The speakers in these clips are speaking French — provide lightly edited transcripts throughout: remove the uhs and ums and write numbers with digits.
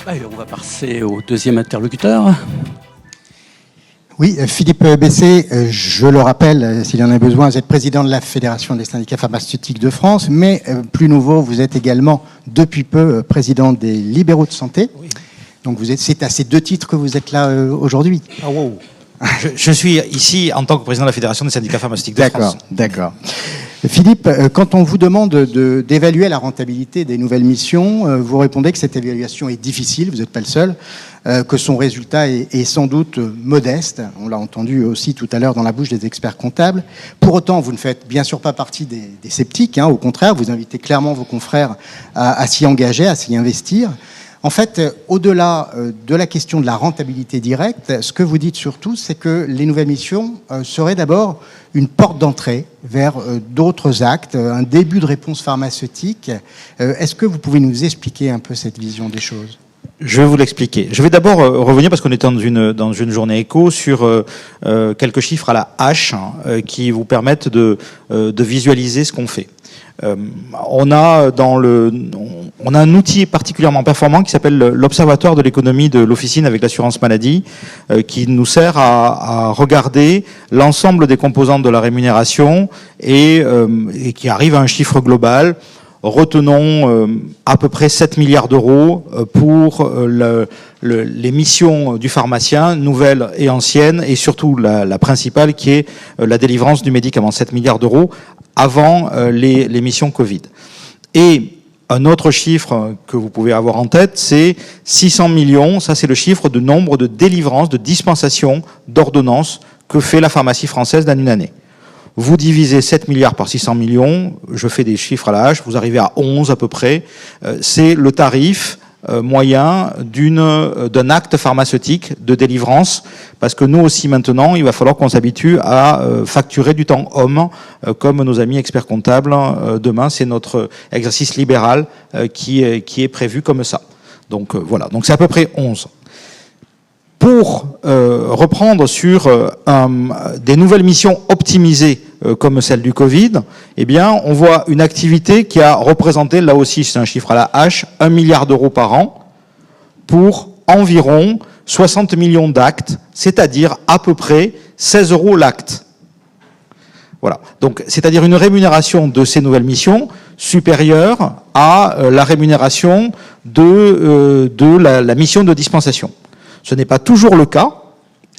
Allez, on va passer au deuxième interlocuteur. Oui, Philippe Bessé, je le rappelle, s'il y en a besoin, vous êtes président de la Fédération des syndicats pharmaceutiques de France, mais plus nouveau, vous êtes également, depuis peu, président des libéraux de santé. Oui. Donc c'est à ces deux titres que vous êtes là aujourd'hui. Oh, wow. Je suis ici en tant que président de la Fédération des syndicats pharmaceutiques de France. D'accord. Philippe, quand on vous demande d'évaluer la rentabilité des nouvelles missions, vous répondez que cette évaluation est difficile, vous n'êtes pas le seul, que son résultat est sans doute modeste. On l'a entendu aussi tout à l'heure dans la bouche des experts comptables. Pour autant, vous ne faites bien sûr pas partie des sceptiques, au contraire, vous invitez clairement vos confrères à s'y engager, à s'y investir. En fait, au-delà de la question de la rentabilité directe, ce que vous dites surtout, c'est que les nouvelles missions seraient d'abord une porte d'entrée vers d'autres actes, un début de réponse pharmaceutique. Est-ce que vous pouvez nous expliquer un peu cette vision des choses ? Je vais vous l'expliquer. Je vais d'abord revenir, parce qu'on est dans une journée éco, sur quelques chiffres à la hache qui vous permettent de visualiser ce qu'on fait. On a un outil particulièrement performant qui s'appelle l'Observatoire de l'économie de l'officine avec l'assurance maladie, qui nous sert à regarder l'ensemble des composantes de la rémunération et qui arrive à un chiffre global. Retenons à peu près 7 milliards d'euros pour les missions du pharmacien, nouvelles et anciennes, et surtout la principale qui est la délivrance du médicament, 7 milliards d'euros avant les missions Covid. Et un autre chiffre que vous pouvez avoir en tête, c'est 600 millions, ça c'est le chiffre de nombre de délivrances, de dispensations d'ordonnances que fait la pharmacie française dans une année. Vous divisez 7 milliards par 600 millions, je fais des chiffres à la hache, vous arrivez à 11 à peu près. C'est le tarif moyen d'un acte pharmaceutique de délivrance, parce que nous aussi maintenant, il va falloir qu'on s'habitue à facturer du temps homme, comme nos amis experts comptables. Demain, c'est notre exercice libéral qui est prévu comme ça. Donc voilà, donc c'est à peu près 11. Pour reprendre sur des nouvelles missions optimisées comme celle du Covid, eh bien, on voit une activité qui a représenté, là aussi c'est un chiffre à la hache, 1 milliard d'euros par an pour environ 60 millions d'actes, c'est-à-dire à peu près 16 euros l'acte. Voilà. Donc, c'est-à-dire une rémunération de ces nouvelles missions supérieure à la rémunération de la mission de dispensation. Ce n'est pas toujours le cas.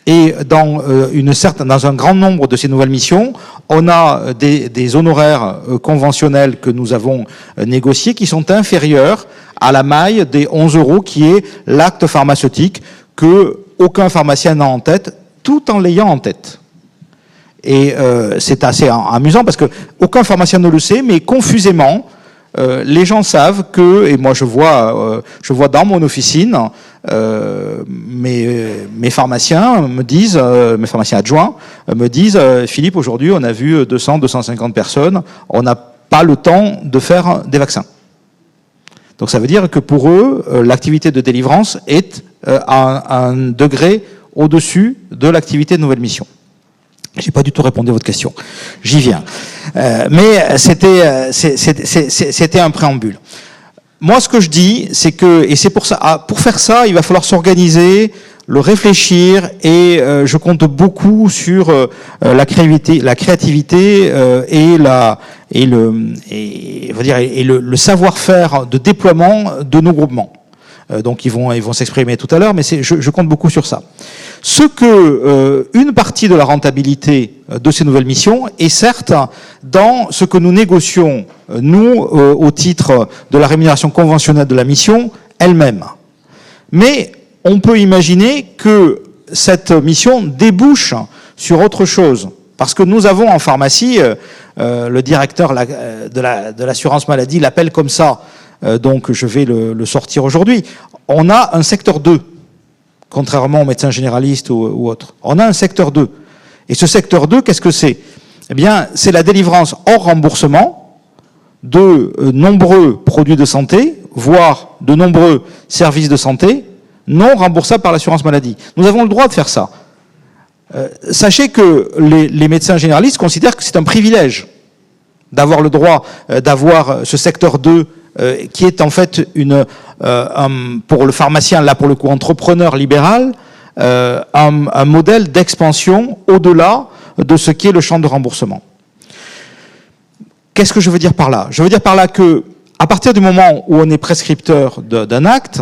Et dans un grand nombre de ces nouvelles missions, on a des honoraires conventionnels que nous avons négociés qui sont inférieurs à la maille des 11 euros qui est l'acte pharmaceutique que aucun pharmacien n'a en tête, tout en l'ayant en tête. Et c'est assez amusant parce que aucun pharmacien ne le sait, mais confusément, les gens savent que, et moi je vois dans mon officine, mes pharmaciens me disent, mes pharmaciens adjoints me disent, Philippe, aujourd'hui on a vu 200-250 personnes, on n'a pas le temps de faire des vaccins. Donc ça veut dire que pour eux, l'activité de délivrance est à un degré au-dessus de l'activité de nouvelle mission. J'ai pas du tout répondu à votre question. J'y viens. Mais c'était un préambule. Moi, ce que je dis, c'est que, et c'est pour ça, pour faire ça, il va falloir s'organiser, le réfléchir, et je compte beaucoup sur la créativité et le savoir-faire de déploiement de nos groupements. Donc ils vont s'exprimer tout à l'heure, mais je compte beaucoup sur ça. Une partie de la rentabilité de ces nouvelles missions est certes dans ce que nous négocions, nous, au titre de la rémunération conventionnelle de la mission elle-même. Mais on peut imaginer que cette mission débouche sur autre chose. Parce que nous avons en pharmacie, le directeur de l'assurance maladie l'appelle comme ça, donc je vais le sortir aujourd'hui. On a un secteur 2. Contrairement aux médecins généralistes ou autres. On a un secteur 2. Et ce secteur 2, qu'est-ce que c'est ? Eh bien, c'est la délivrance hors remboursement de nombreux produits de santé, voire de nombreux services de santé, non remboursables par l'assurance maladie. Nous avons le droit de faire ça. Sachez que les médecins généralistes considèrent que c'est un privilège d'avoir le droit d'avoir ce secteur 2 qui est en fait pour le pharmacien, là pour le coup entrepreneur libéral, un modèle d'expansion au-delà de ce qui est le champ de remboursement. Qu'est-ce que je veux dire par là? Je veux dire par là que, à partir du moment où on est prescripteur d'un acte,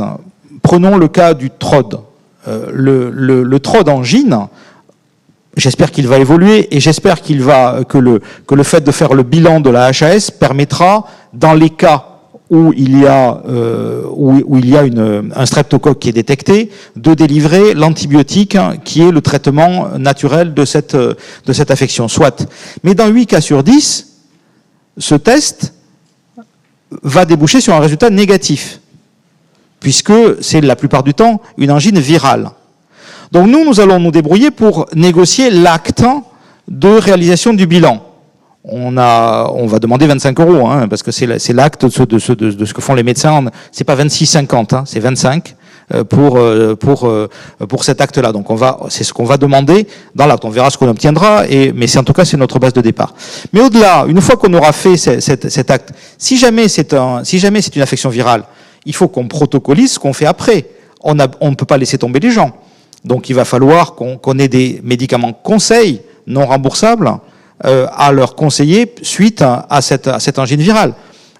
prenons le cas du TROD. Le TROD angine, j'espère qu'il va évoluer et j'espère que le fait de faire le bilan de la HAS permettra, dans les cas où il y a un streptocoque qui est détecté, de délivrer l'antibiotique qui est le traitement naturel de cette affection. Soit. Mais dans 8 cas sur 10, ce test va déboucher sur un résultat négatif, puisque c'est la plupart du temps une angine virale. Donc nous allons nous débrouiller pour négocier l'acte de réalisation du bilan. On va demander 25 €, hein, parce que c'est l'acte de ce que font les médecins. C'est pas 26,50, hein, c'est 25 pour cet acte-là. Donc c'est ce qu'on va demander dans l'acte. On verra ce qu'on obtiendra, mais en tout cas c'est notre base de départ. Mais au-delà, une fois qu'on aura fait cet acte, si jamais c'est une affection virale, il faut qu'on protocolise ce qu'on fait après. On ne peut pas laisser tomber les gens. Donc il va falloir qu'on ait des médicaments conseils non remboursables à leur conseiller suite à cette angine virale.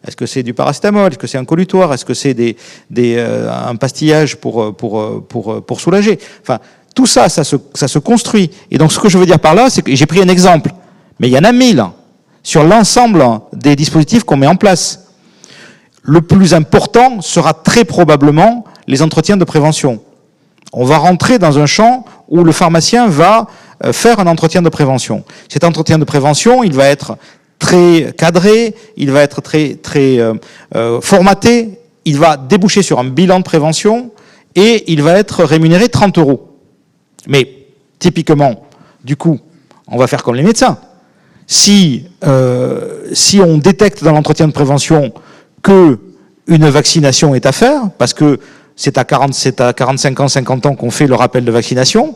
Est-ce que c'est du paracétamol? Est-ce que c'est un colutoire? Est-ce que c'est un pastillage pour soulager? Enfin, tout ça, ça se construit. Et donc ce que je veux dire par là, c'est que j'ai pris un exemple, mais il y en a 1000 sur l'ensemble des dispositifs qu'on met en place. Le plus important sera très probablement les entretiens de prévention. On va rentrer dans un champ où le pharmacien va faire un entretien de prévention. Cet entretien de prévention, il va être très cadré, il va être très formaté, il va déboucher sur un bilan de prévention et il va être rémunéré 30 €. Mais typiquement, du coup, on va faire comme les médecins. Si on détecte dans l'entretien de prévention que une vaccination est à faire, parce que c'est à 45 ans, 50 ans qu'on fait le rappel de vaccination,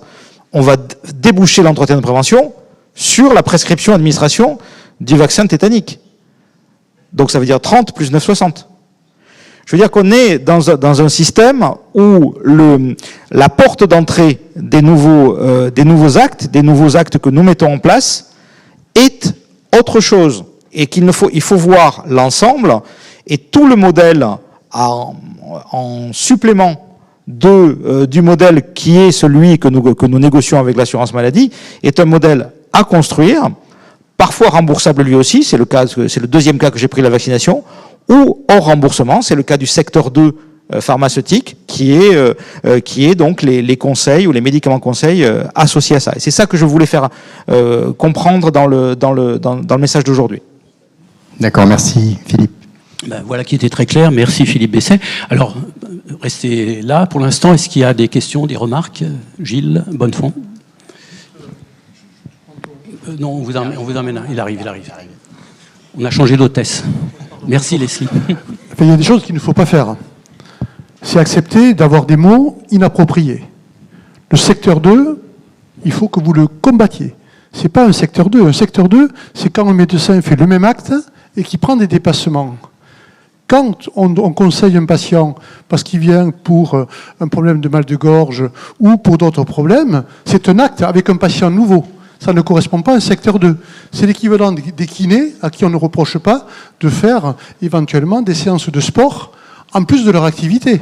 on va déboucher l'entretien de prévention sur la prescription administration du vaccin tétanique. Donc ça veut dire 30 plus 9, 60. Je veux dire qu'on est dans un système où la porte d'entrée des nouveaux actes que nous mettons en place est autre chose. Et il faut voir l'ensemble et tout le modèle en supplément du modèle qui est celui que nous négocions avec l'assurance maladie, est un modèle à construire, parfois remboursable lui aussi, c'est le deuxième cas que j'ai pris, la vaccination, ou hors remboursement, c'est le cas du secteur 2 pharmaceutique, qui est donc les conseils ou les médicaments conseils associés à ça. Et c'est ça que je voulais faire comprendre dans le message d'aujourd'hui. D'accord, merci Philippe. Ben, voilà qui était très clair. Merci Philippe Besset. Alors, restez là pour l'instant. Est-ce qu'il y a des questions, des remarques? Gilles Bonnefond. Non, on vous emmène. Il arrive. On a changé d'hôtesse. Merci Leslie. Il y a des choses qu'il ne faut pas faire. C'est accepter d'avoir des mots inappropriés. Le secteur 2, il faut que vous le combattiez. C'est pas un secteur 2. Un secteur 2, c'est quand un médecin fait le même acte et qui prend des dépassements. Quand on conseille un patient parce qu'il vient pour un problème de mal de gorge ou pour d'autres problèmes, c'est un acte avec un patient nouveau. Ça ne correspond pas à un secteur 2. C'est l'équivalent des kinés à qui on ne reproche pas de faire éventuellement des séances de sport en plus de leur activité.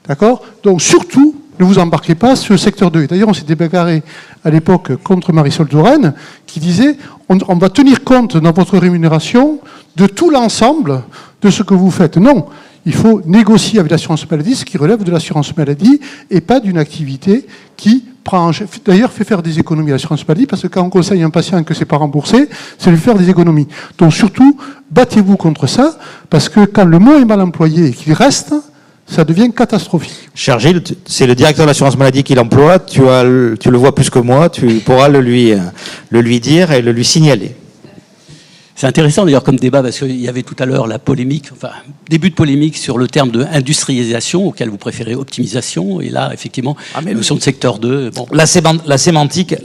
D'accord? Donc surtout, ne vous embarquez pas sur le secteur 2. D'ailleurs, on s'était bagarré à l'époque contre Marisol Touraine qui disait on va tenir compte dans votre rémunération de tout l'ensemble de ce que vous faites. Non, il faut négocier avec l'assurance maladie ce qui relève de l'assurance maladie et pas d'une activité qui prend... D'ailleurs, fait faire des économies à l'assurance maladie parce que quand on conseille un patient que c'est pas remboursé, c'est lui faire des économies. Donc surtout, battez-vous contre ça parce que quand le mot est mal employé et qu'il reste, ça devient catastrophique. Cher Gilles, c'est le directeur de l'assurance maladie qui l'emploie, tu le vois plus que moi, tu pourras le lui dire et le lui signaler. C'est intéressant d'ailleurs comme débat parce qu'il y avait tout à l'heure la polémique, début de polémique sur le terme de industrialisation auquel vous préférez optimisation et là effectivement la notion de secteur 2. Bon. La sémantique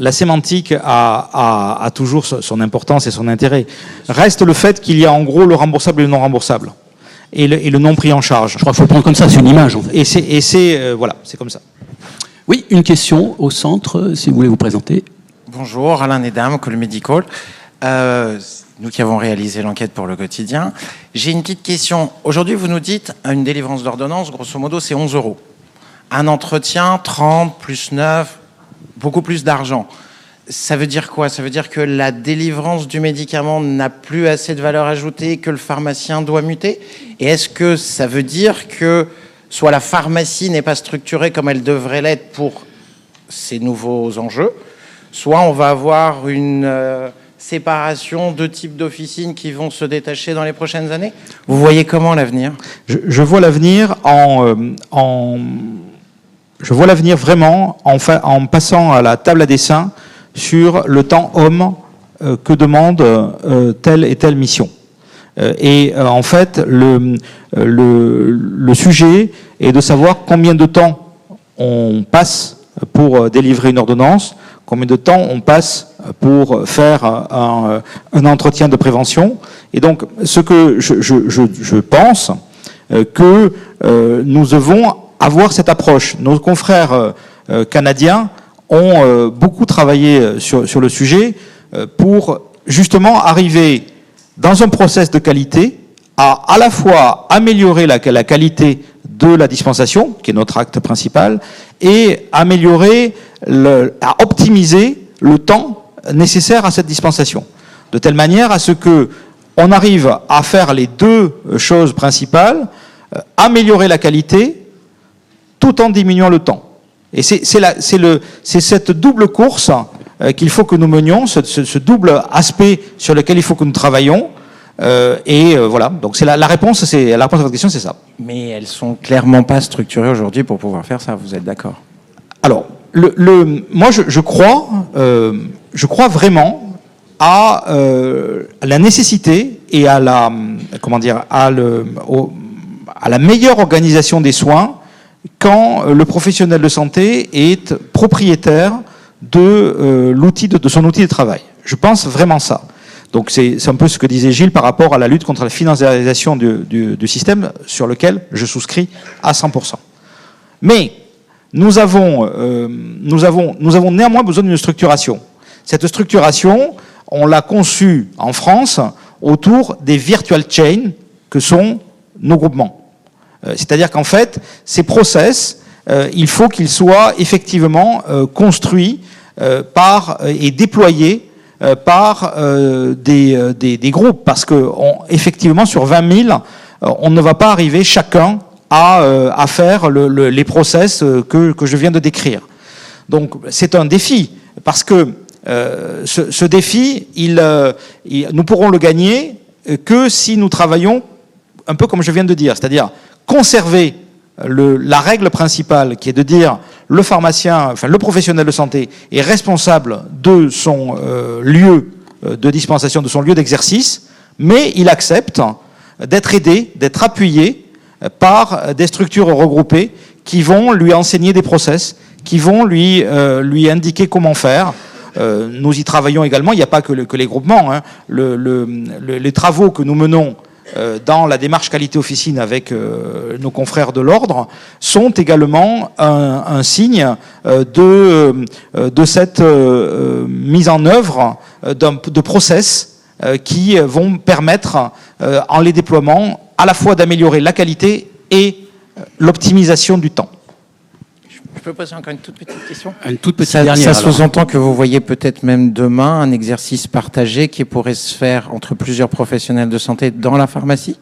a toujours son importance et son intérêt. Reste le fait qu'il y a en gros le remboursable et le non remboursable. et le non pris en charge. Je crois qu'il faut le prendre comme ça, c'est une image en fait. Et c'est voilà, c'est comme ça. Oui, une question au centre, si vous voulez vous présenter. Bonjour, Alain Nedam, Call Medical. Nous qui avons réalisé l'enquête pour le quotidien. J'ai une petite question. Aujourd'hui, vous nous dites, une délivrance d'ordonnance, grosso modo, c'est 11 €. Un entretien, 30 plus 9, beaucoup plus d'argent. Ça veut dire quoi? Ça veut dire que la délivrance du médicament n'a plus assez de valeur ajoutée, que le pharmacien doit muter? Et est-ce que ça veut dire que soit la pharmacie n'est pas structurée comme elle devrait l'être pour ces nouveaux enjeux, soit on va avoir une séparation de types d'officines qui vont se détacher dans les prochaines années? Vous voyez comment l'avenir? Je vois l'avenir je vois l'avenir vraiment en passant à la table à dessin sur le temps homme que demande telle et telle mission. En fait, le sujet est de savoir combien de temps on passe pour délivrer une ordonnance, combien de temps on passe pour faire un entretien de prévention. Et donc, ce que je pense que nous devons avoir cette approche. Nos confrères canadiens ont beaucoup travaillé sur le sujet pour justement arriver dans un process de qualité à la fois améliorer la qualité de la dispensation, qui est notre acte principal, et améliorer, à optimiser le temps nécessaire à cette dispensation, de telle manière à ce que on arrive à faire les deux choses principales, améliorer la qualité tout en diminuant le temps. Et c'est cette double course qu'il faut que nous menions, ce double aspect sur lequel il faut que nous travaillons. Voilà, donc c'est la réponse à votre question, c'est ça. Mais elles sont clairement pas structurées aujourd'hui pour pouvoir faire ça, vous êtes d'accord? Alors, moi je crois vraiment à la nécessité et à la meilleure organisation des soins quand le professionnel de santé est propriétaire de son outil de travail. Je pense vraiment ça. Donc c'est un peu ce que disait Gilles par rapport à la lutte contre la financiarisation du système, sur lequel je souscris à 100%. Mais nous avons néanmoins besoin d'une structuration. Cette structuration, on l'a conçue en France autour des virtual chains que sont nos groupements. C'est-à-dire qu'en fait, ces process, il faut qu'ils soient effectivement construits et déployés par des groupes, parce que effectivement sur 20 000, on ne va pas arriver chacun à faire les process que je viens de décrire. Donc c'est un défi, parce que ce défi, nous pourrons le gagner que si nous travaillons un peu comme je viens de dire, c'est-à-dire conserver la règle principale qui est de dire le pharmacien, enfin le professionnel de santé est responsable de son lieu de dispensation, de son lieu d'exercice, mais il accepte d'être aidé, d'être appuyé par des structures regroupées qui vont lui enseigner des process, qui vont lui indiquer comment faire. Nous y travaillons également, il n'y a pas que les groupements, hein. Les travaux que nous menons dans la démarche qualité officine avec nos confrères de l'ordre sont également un signe de cette mise en œuvre de process qui vont permettre, en les déploiement, à la fois d'améliorer la qualité et l'optimisation du temps. Je peux poser encore une toute petite question? Une toute petite Ça dernière. sous-entend que vous voyez peut-être même demain un exercice partagé qui pourrait se faire entre plusieurs professionnels de santé dans la pharmacie?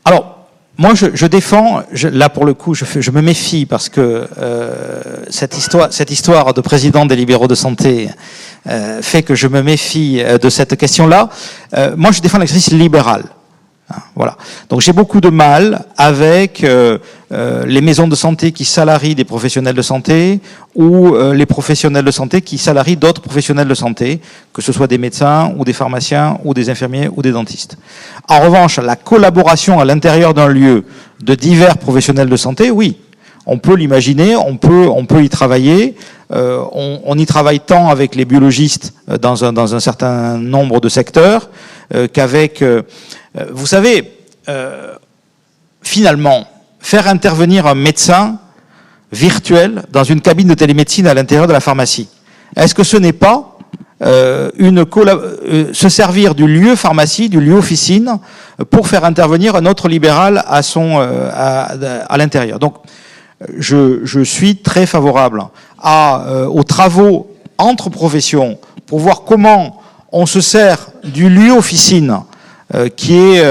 Alors, moi je défends, là pour le coup je me méfie parce que cette histoire de président des libéraux de santé fait que je me méfie de cette question-là. Moi je défends l'exercice libéral. Voilà. Donc j'ai beaucoup de mal avec les maisons de santé qui salarient des professionnels de santé ou les professionnels de santé qui salarient d'autres professionnels de santé, que ce soit des médecins ou des pharmaciens ou des infirmiers ou des dentistes. En revanche, la collaboration à l'intérieur d'un lieu de divers professionnels de santé, oui, on peut l'imaginer, on peut y travailler. On y travaille tant avec les biologistes dans un certain nombre de secteurs qu'avec... vous savez, finalement, faire intervenir un médecin virtuel dans une cabine de télémédecine à l'intérieur de la pharmacie, est-ce que ce n'est pas se servir du lieu pharmacie, du lieu officine, pour faire intervenir un autre libéral à l'intérieur? Donc, je suis très favorable aux travaux entre professions pour voir comment on se sert du lieu officine qui est,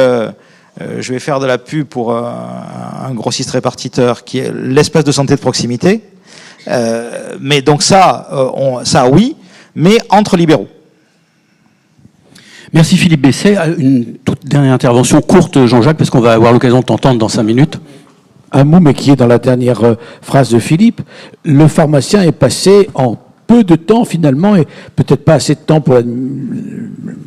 je vais faire de la pub pour un grossiste répartiteur, qui est l'espace de santé de proximité. Mais donc ça oui, mais entre libéraux. Merci Philippe Besset. Une toute dernière intervention courte, Jean-Jacques, parce qu'on va avoir l'occasion de t'entendre dans 5 minutes. Un mot, mais qui est dans la dernière phrase de Philippe. Le pharmacien est passé en peu de temps, finalement, et peut-être pas assez de temps pour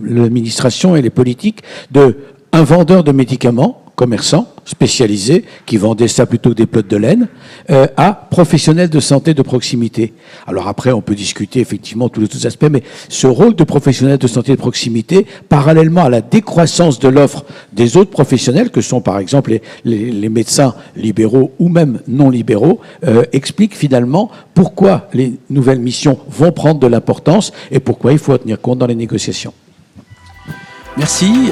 l'administration et les politiques, de un vendeur de médicaments, commerçant, spécialisé, qui vendait ça plutôt que des pelotes de laine, à professionnel de santé de proximité. Alors après, on peut discuter effectivement tous les autres aspects, mais ce rôle de professionnel de santé de proximité, parallèlement à la décroissance de l'offre des autres professionnels, que sont par exemple les médecins libéraux ou même non libéraux, explique finalement pourquoi les nouvelles missions vont prendre de l'importance et pourquoi il faut en tenir compte dans les négociations. Merci.